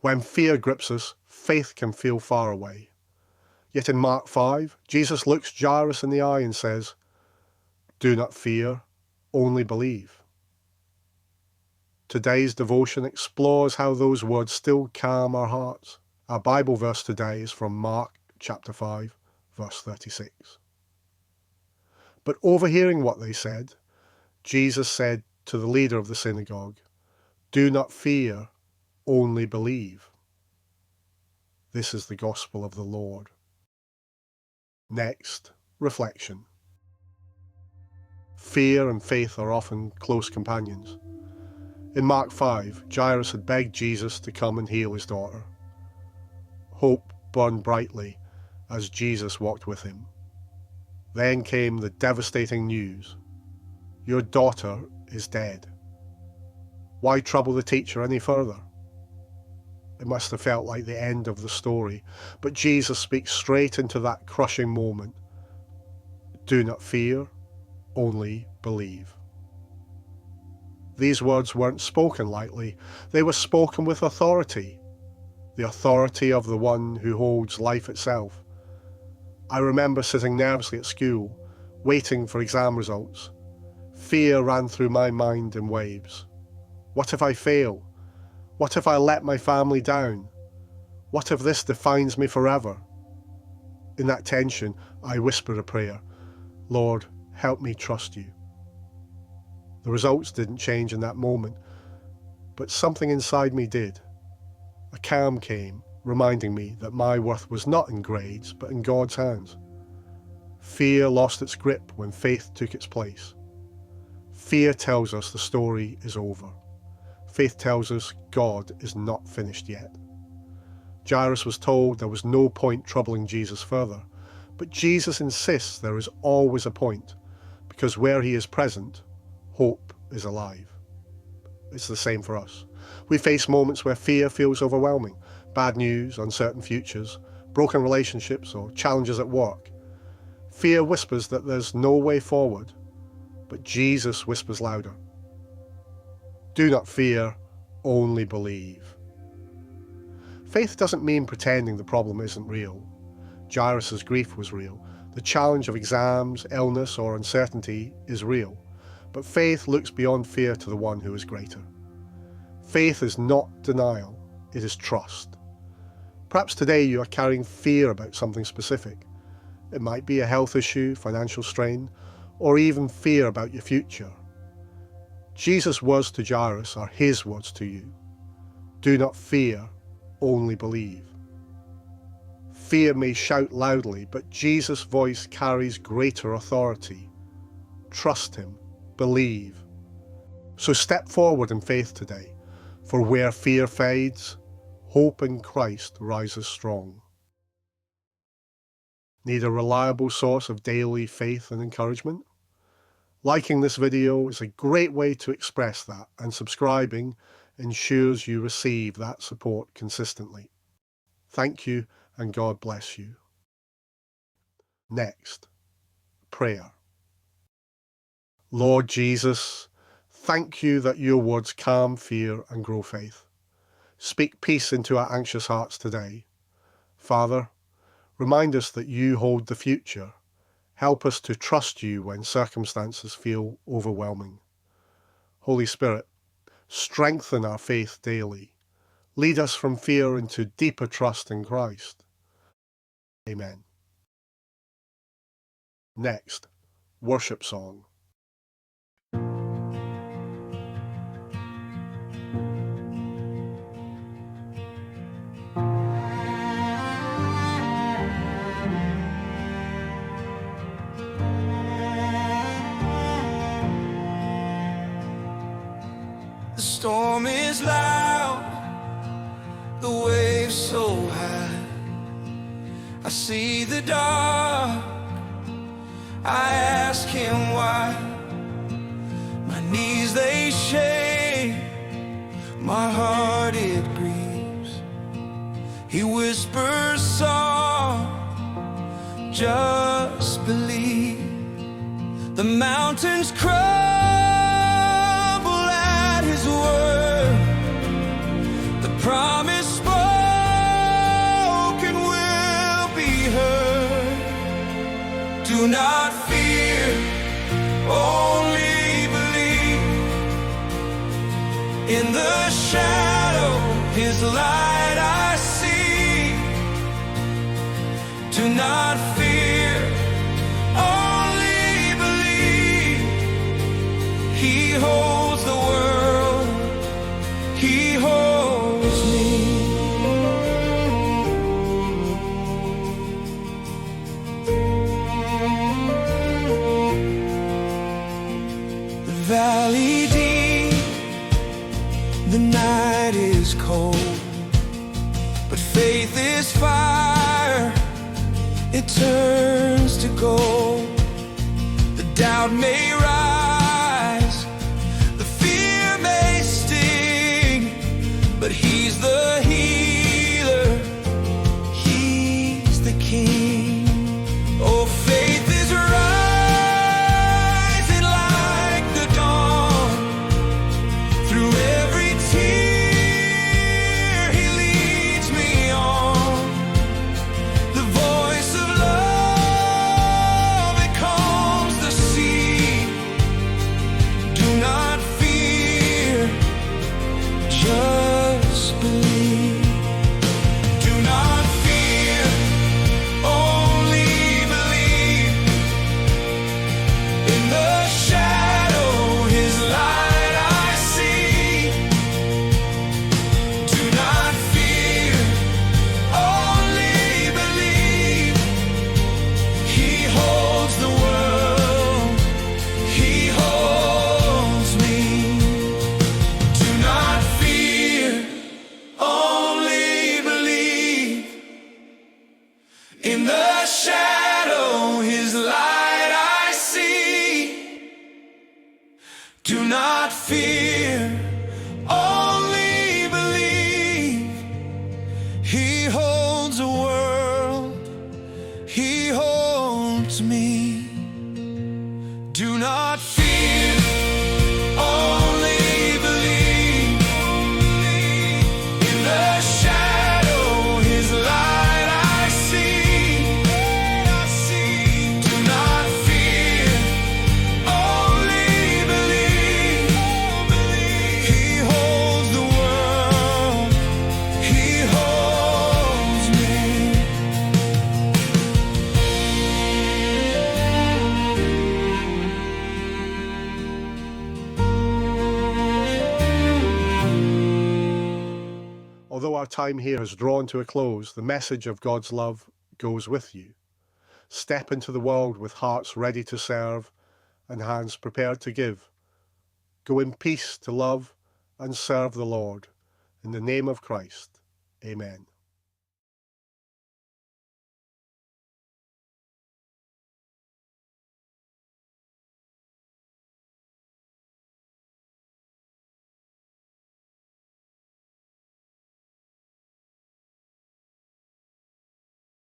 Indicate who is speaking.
Speaker 1: When fear grips us, faith can feel far away. Yet in Mark 5, Jesus looks Jairus in the eye and says, "Do not fear, only believe." Today's devotion explores how those words still calm our hearts. Our Bible verse today is from Mark chapter 5, verse 36. But overhearing what they said, Jesus said to the leader of the synagogue, "Do not fear, only believe." This is the gospel of the Lord. Next, reflection. Fear and faith are often close companions. In Mark 5, Jairus had begged Jesus to come and heal his daughter. Hope burned brightly as Jesus walked with him. Then came the devastating news: "Your daughter is dead." Why trouble the teacher any further? It must have felt like the end of the story, but Jesus speaks straight into that crushing moment. Do not fear, only believe. These words weren't spoken lightly. They were spoken with authority, the authority of the one who holds life itself. I remember sitting nervously at school, waiting for exam results. Fear ran through my mind in waves. What if I fail? What if I let my family down? What if this defines me forever? In that tension, I whispered a prayer: "Lord, help me trust you." The results didn't change in that moment, but something inside me did. A calm came, reminding me that my worth was not in grades, but in God's hands. Fear lost its grip when faith took its place. Fear tells us the story is over. Faith tells us God is not finished yet. Jairus was told there was no point troubling Jesus further, but Jesus insists there is always a point, because where he is present, hope is alive. It's the same for us. We face moments where fear feels overwhelming: bad news, uncertain futures, broken relationships, or challenges at work. Fear whispers that there's no way forward, but Jesus whispers louder. Do not fear, only believe. Faith doesn't mean pretending the problem isn't real. Jairus' grief was real. The challenge of exams, illness, or uncertainty is real. But faith looks beyond fear to the one who is greater. Faith is not denial, it is trust. Perhaps today you are carrying fear about something specific. It might be a health issue, financial strain, or even fear about your future. Jesus' words to Jairus are his words to you. Do not fear, only believe. Fear may shout loudly, but Jesus' voice carries greater authority. Trust him, believe. So step forward in faith today, for where fear fades, hope in Christ rises strong. Need a reliable source of daily faith and encouragement? Liking this video is a great way to express that, and subscribing ensures you receive that support consistently. Thank you, and God bless you. Next, prayer. Lord Jesus, thank you that your words calm fear and grow faith. Speak peace into our anxious hearts today. Father, remind us that you hold the future. Help us to trust you when circumstances feel overwhelming. Holy Spirit, strengthen our faith daily. Lead us from fear into deeper trust in Christ. Amen. Next, worship song.
Speaker 2: The storm is loud, the waves so high. I see the dark, I ask him why. My knees they shake, my heart it grieves. He whispers soft, just believe. The mountains crumble at his word, the promise spoken His light I see. Do not fear, only believe. He holds the world, He holds me. The valley deep, the night is cold, but faith is fire, it turns to gold. The doubt may rise, the fear may sting, but He's the healer, He's the King. Oh, faith is rising like the dawn. Through every tear He leads me on. The voice of love, it calms the sea. Do not fear, just believe. Do not fear, only believe. In the shadow His light I see. Do not fear, only believe. He holds the world, He holds me. Do not fear, only believe. In the shadow His light I see. Do not fear, only believe. He holds the world, He holds me. Do not fear, only believe. In the shadow His light I see. Do not fear, only believe. He holds the world, He holds me.
Speaker 1: Although our time here has drawn to a close, the message of God's love goes with you. Step into the world with hearts ready to serve and hands prepared to give. Go in peace to love and serve the Lord. In the name of Christ, amen.